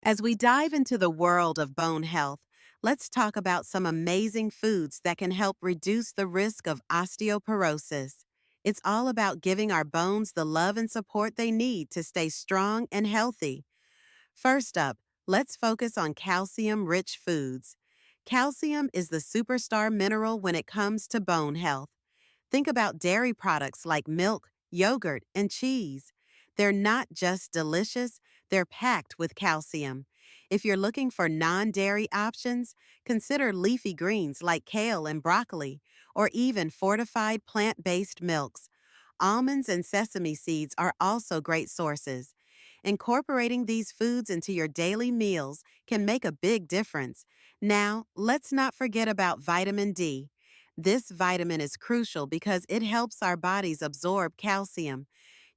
As we dive into the world of bone health, let's talk about some amazing foods that can help reduce the risk of osteoporosis. It's all about giving our bones the love and support they need to stay strong and healthy. First up, let's focus on calcium rich foods. Calcium is the superstar mineral when it comes to bone health. Think about dairy products like milk, yogurt, and cheese. They're not just delicious, they're packed with calcium. If you're looking for non dairy options, consider leafy greens like kale and broccoli, or even fortified plant based milks. Almonds and sesame seeds are also great sources. Incorporating these foods into your daily meals can make a big difference. Now, let's not forget about vitamin D. This vitamin is crucial because it helps our bodies absorb calcium.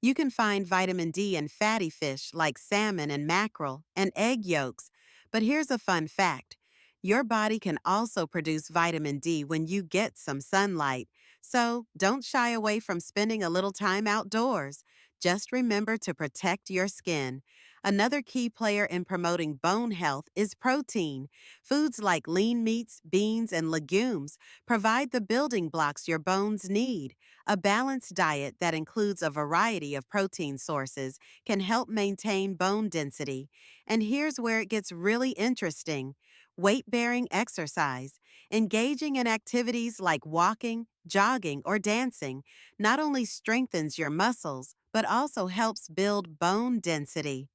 You can find vitamin D in fatty fish like salmon and mackerel and egg yolks. But here's a fun fact. Your body can also produce vitamin D when you get some sunlight. So don't shy away from spending a little time outdoors. Just remember to protect your skin. Another key player in promoting bone health is protein. Foods like lean meats, beans, and legumes provide the building blocks your bones need. A balanced diet that includes a variety of protein sources can help maintain bone density. And here's where it gets really interesting. Weight-bearing exercise. Engaging in activities like walking, jogging, or dancing not only strengthens your muscles, but also helps build bone density.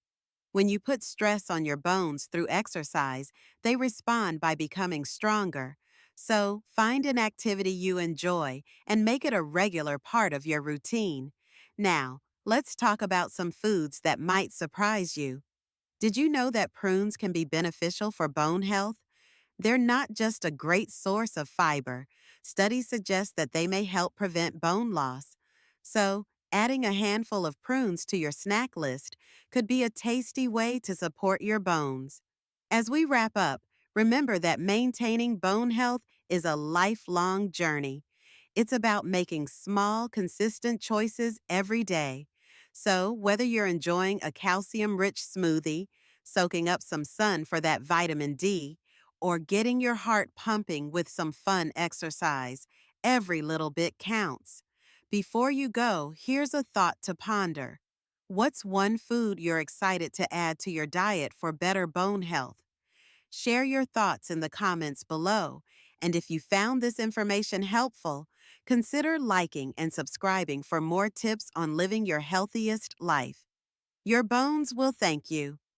When you put stress on your bones through exercise, they respond by becoming stronger. So, find an activity you enjoy and make it a regular part of your routine. Now, let's talk about some foods that might surprise you. Did you know that prunes can be beneficial for bone health? They're not just a great source of fiber. Studies suggest that they may help prevent bone loss. So, adding a handful of prunes to your snack list could be a tasty way to support your bones. As we wrap up, remember that maintaining bone health is a lifelong journey. It's about making small, consistent choices every day. So, whether you're enjoying a calcium rich smoothie, soaking up some sun for that vitamin D, or getting your heart pumping with some fun exercise, every little bit counts. Before you go, here's a thought to ponder. What's one food you're excited to add to your diet for better bone health? Share your thoughts in the comments below. And if you found this information helpful, consider liking and subscribing for more tips on living your healthiest life. Your bones will thank you.